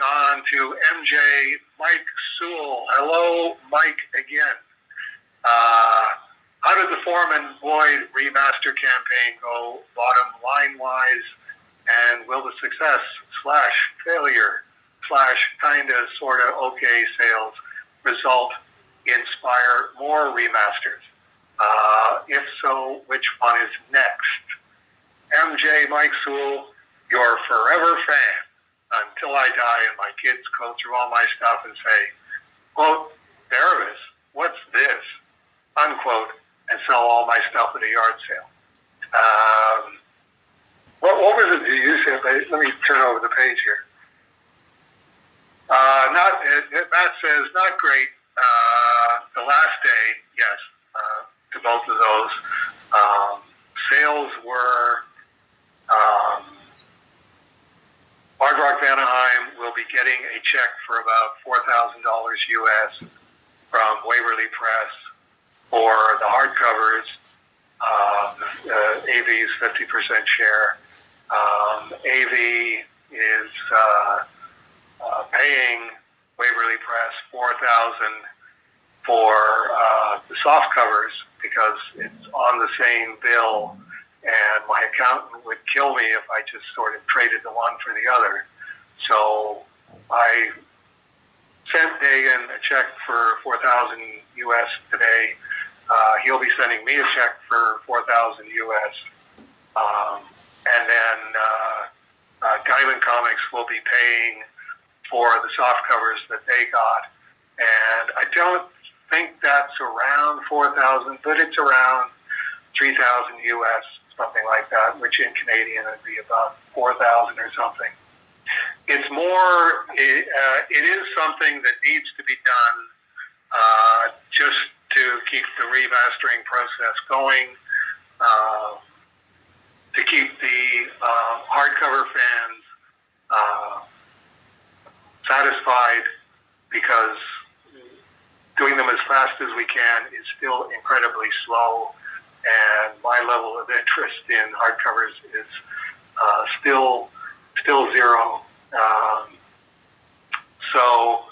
on to MJ Mike Sewell. Hello, Mike, again. How did the Foreman Boyd remaster campaign go bottom line-wise, and will the success / failure / kinda, sorta, okay sales result inspire more remasters? If so, which one is next? MJ Mike Sewell, your forever fan until I die and my kids go through all my stuff and say, quote, there it is, what's this? Unquote, and sell all my stuff at a yard sale. What was it you said? Let me turn over the page here. Matt says, not great. The last day, yes, to both of those. Sales were, Hard Rock Anaheim will be getting a check for about $4,000 US from Waverly Press for the hardcovers. AV's 50% share. AV is paying Waverly Press $4,000 for the soft covers because it's on the same bill, and my accountant would kill me if I just sort of traded the one for the other. So I sent Dagan a check for $4,000 US today. He'll be sending me a check for $4,000 US. And then Diamond Comics will be paying for the soft covers that they got. And I don't think that's around $4,000, but it's around $3,000 US, something like that, which in Canadian would be about $4,000 or something. It's more, it is something that needs to be done just to keep the remastering process going, to keep the hardcover fans satisfied, because doing them as fast as we can is still incredibly slow, and my level of interest in hardcovers is still zero. So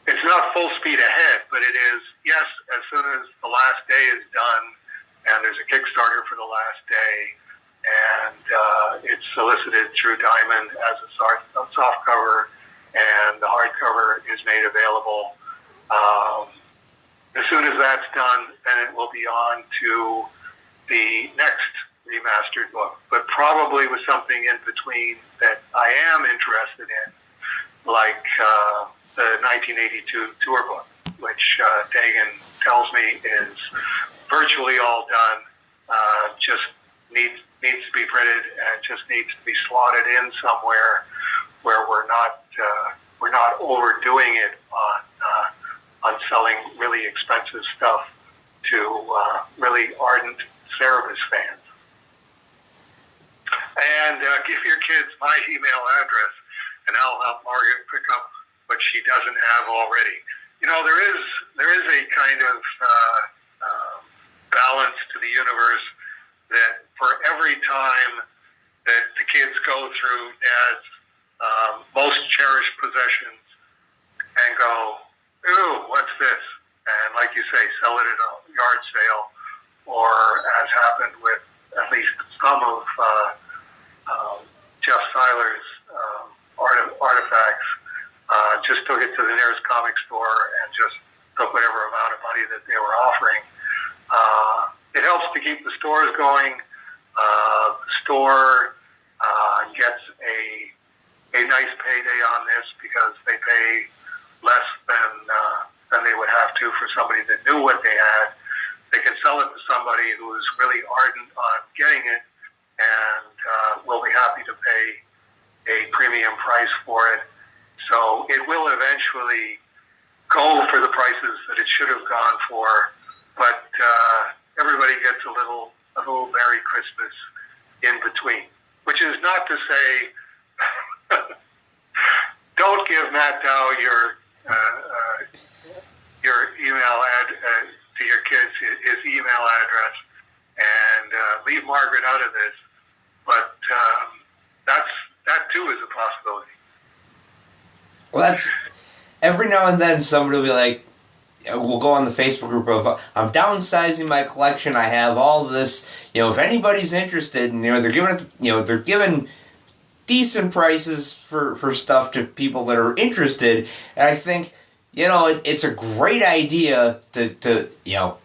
it's not full speed ahead, but it is, yes, as soon as the last day is done, and there's a Kickstarter for the last day, and it's solicited through Diamond as a soft cover, and the hardcover is made available. As soon as that's done, then it will be on to the next remastered book, but probably with something in between that I am interested in, like the 1982 tour book, which Dagan tells me is virtually all done, just needs to be printed and just needs to be slotted in somewhere where we're not overdoing it on selling really expensive stuff to really ardent Cerebus fans. And give your kids my email address, and I'll help Margaret pick up what she doesn't have already. You know, there is a kind of balance to the universe that for every time that the kids go through Dad's most cherished possessions and go, ooh, what's this? And like you say, sell it at a yard sale, or as happened with at least some of Jeff Seiler's artifacts, just took it to the nearest comic store and just took whatever amount of money that they were offering. It helps to keep the stores going. The store gets a nice payday on this because they pay less than they would have to for somebody that knew what they had. They can sell it to somebody who is really ardent on getting it, and will be happy to pay a premium price for it. So it will eventually go for the prices that it should have gone for, but everybody gets a little Merry Christmas in between, which is not to say don't give Matt Dow your email to your kids, his email address, and leave Margaret out of this. But that's possibility. Well, that's every now and then somebody will be like, we'll go on the Facebook group of, I'm downsizing my collection. I have all this. If anybody's interested, and they're giving decent prices for stuff to people that are interested. And I think, it's a great idea to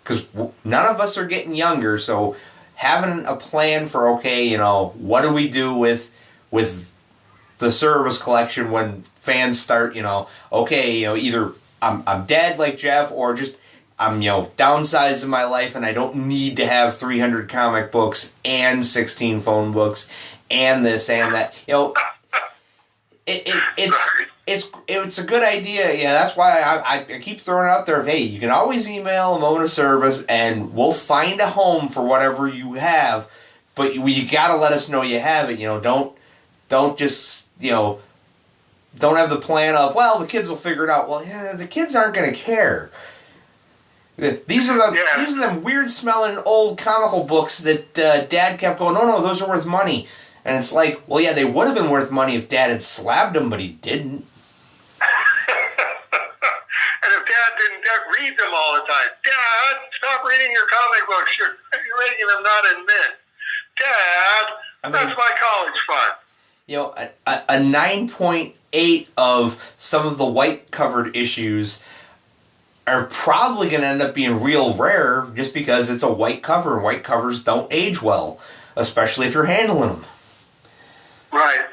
because none of us are getting younger, so having a plan for, what do we do with the service collection when fans start, either I'm dead like Jeff, or just I'm, downsizing my life and I don't need to have 300 comic books and 16 phone books and this and that. It's a good idea. Yeah, that's why I keep throwing it out there. Hey, you can always email a moment of service and we'll find a home for whatever you have, but you gotta let us know you have it. Don't just don't have the plan of, well, the kids will figure it out. Well, yeah, the kids aren't going to care. These are them weird smelling old comical books that Dad kept going, no, those are worth money. And it's like, well, yeah, they would have been worth money if Dad had slabbed them, but he didn't. And if Dad didn't read them all the time, Dad, stop reading your comic books. You're reading them not in mint. Dad, that's my college fund. A 9.8 of some of the white-covered issues are probably going to end up being real rare just because it's a white cover, and white covers don't age well, especially if you're handling them. Right.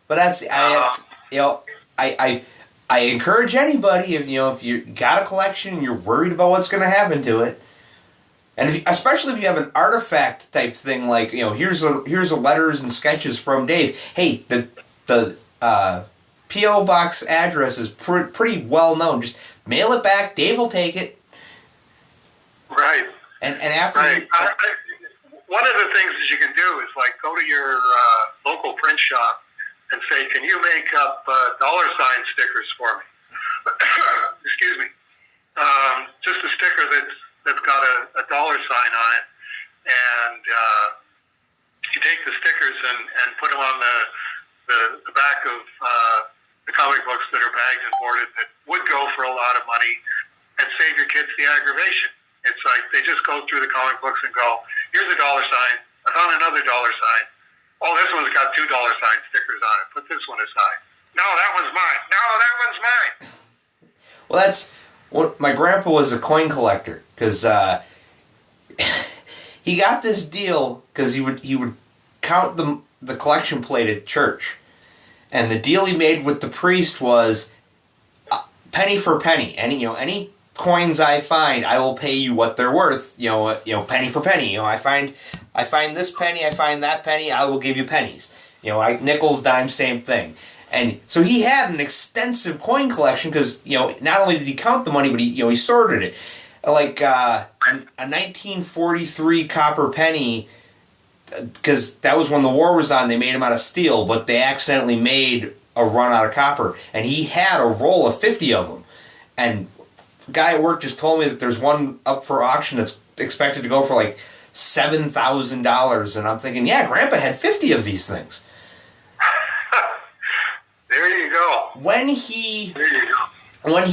But I encourage anybody, if you got a collection and you're worried about what's going to happen to it, and especially if you have an artifact type thing, like, here's a letters and sketches from Dave. Hey, the P.O. box address is pretty well known. Just mail it back. Dave will take it. Right. And after. Right. One of the things that you can do is go to your local print shop and say, "Can you make up $ stickers for me?" Excuse me. Just a sticker that's got a $ on it, and you take the stickers and put them on the back of the comic books that are bagged and boarded that would go for a lot of money, and save your kids the aggravation. It's like they just go through the comic books and go, here's a $. I found another $. Oh, this one's got $2 stickers on it. Put this one aside. No, that one's mine. No, that one's mine. Well, that's what my grandpa was, a coin collector, because he got this deal because he would count the collection plate at church, and the deal he made with the priest was penny for penny. Any coins I find, I will pay you what they're worth. Penny for penny. I find this penny, I find that penny, I will give you pennies. Nickels, dimes, same thing. And so he had an extensive coin collection because, not only did he count the money, but he sorted it. Like a 1943 copper penny, because that was when the war was on, they made them out of steel, but they accidentally made a run out of copper. And he had a roll of 50 of them. And the guy at work just told me that there's one up for auction that's expected to go for like $7,000. And I'm thinking, yeah, Grandpa had 50 of these things. There you go. When he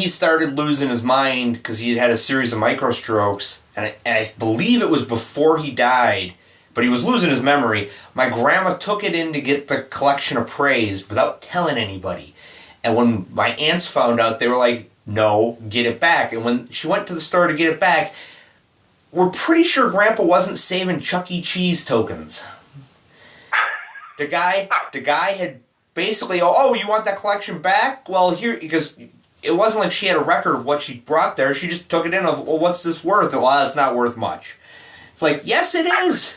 started losing his mind because he had a series of microstrokes, and I believe it was before he died, but he was losing his memory, my grandma took it in to get the collection appraised without telling anybody. And when my aunts found out, they were like, no, get it back. And when she went to the store to get it back, we're pretty sure Grandpa wasn't saving Chuck E. Cheese tokens. The guy had basically, oh, you want that collection back? Well, here, because it wasn't like she had a record of what she brought there. She just took it in of, well, what's this worth? Well, it's not worth much. It's like, yes, it is.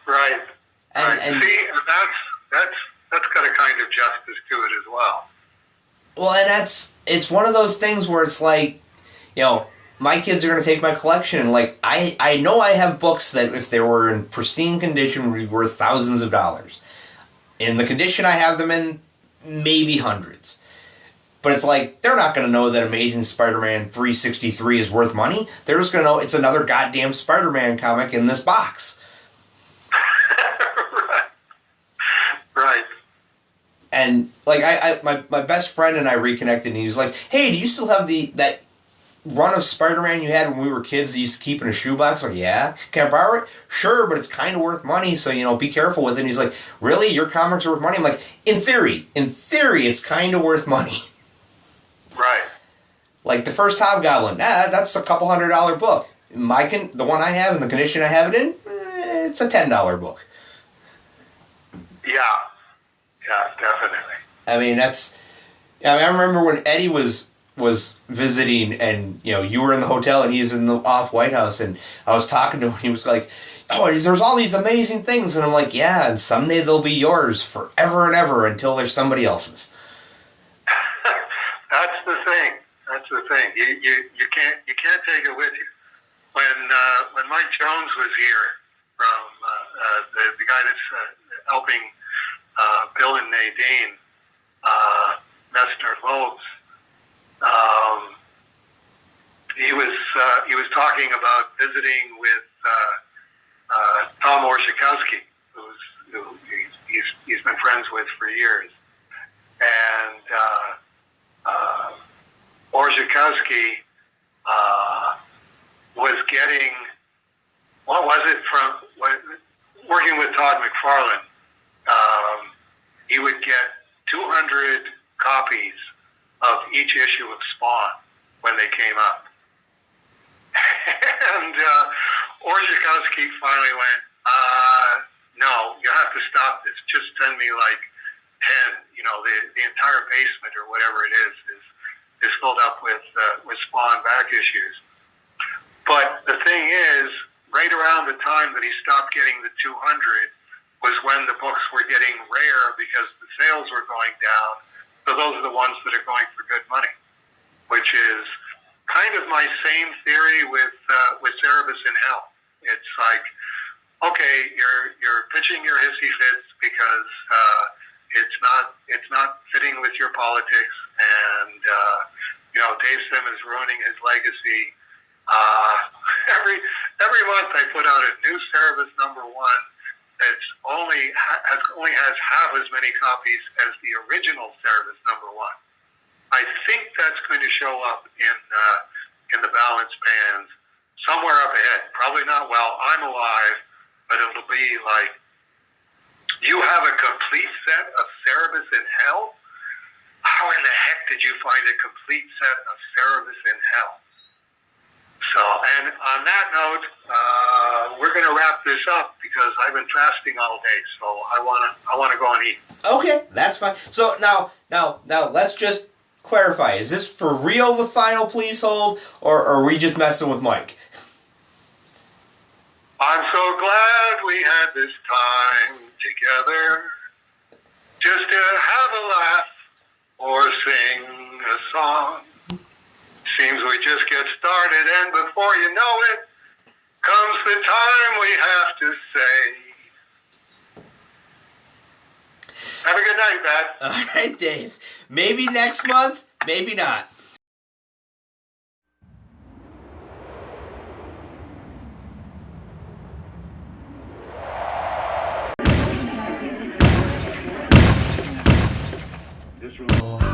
Right. And see, that's got a kind of justice to it as well. Well, and it's one of those things where it's like, my kids are going to take my collection, and like, I know I have books that if they were in pristine condition would be worth thousands of dollars. In the condition I have them in, maybe hundreds. But it's like, they're not going to know that Amazing Spider-Man 363 is worth money. They're just going to know it's another goddamn Spider-Man comic in this box. Right. And like my best friend and I reconnected, and he was like, "Hey, do you still have that run of Spider-Man you had when we were kids that you used to keep in a shoebox?" Like, yeah. Can I borrow it? Sure, but it's kind of worth money, so be careful with it. And he's like, really? Your comics are worth money? I'm like, in theory, it's kind of worth money. Right. Like the first Hobgoblin, that's a couple $100 book. The one I have and the condition I have it in, it's a $10 book. Yeah, definitely. I mean, I remember when Eddie was visiting, and you were in the hotel and he's in the off White House, and I was talking to him, and he was like, "Oh, there's all these amazing things," and I'm like, "Yeah, and someday they'll be yours forever and ever until they're somebody else's." That's the thing. You can't take it with you. When Mike Jones was here, from the guy that's helping Bill and Nadine, Messner Lobes, he was talking about visiting with Tom Orzechowski, who he's been friends with for years, and Orzechowski was getting, what was it from working with Todd McFarlane? He would get 200 copies of each issue of Spawn when they came up. And Orzechowski finally went, no, you have to stop this. Just send me like 10. The entire basement or whatever it is filled up with Spawn back issues. But the thing is, right around the time that he stopped getting the 200 was when the books were getting rare because the sales were going down. So those are the ones that are going for good money, which is kind of my same theory with Cerebus in Hell. It's like, okay, you're pitching your hissy fits because it's not fitting with your politics, and Dave Simmons ruining his legacy. Every month I put out a new Cerebus #1 that's only has half as many copies as the original Cerebus #1. I think that's going to show up in the balance bands somewhere up ahead. Probably not while I'm alive, but it'll be like, you have a complete set of Cerebus in Hell? How in the heck did you find a complete set of Cerebus in Hell? So, and on that note, we're going to wrap this up because I've been fasting all day, so I want to go and eat. Okay, that's fine. So now, let's just clarify: is this for real, the final Please Hold, or are we just messing with Mike? I'm so glad we had this time together, just to have a laugh or sing a song. Seems we just get started, and before you know it, comes the time we have to say, have a good night, Pat. All right, Dave. Maybe next month, maybe not. This room.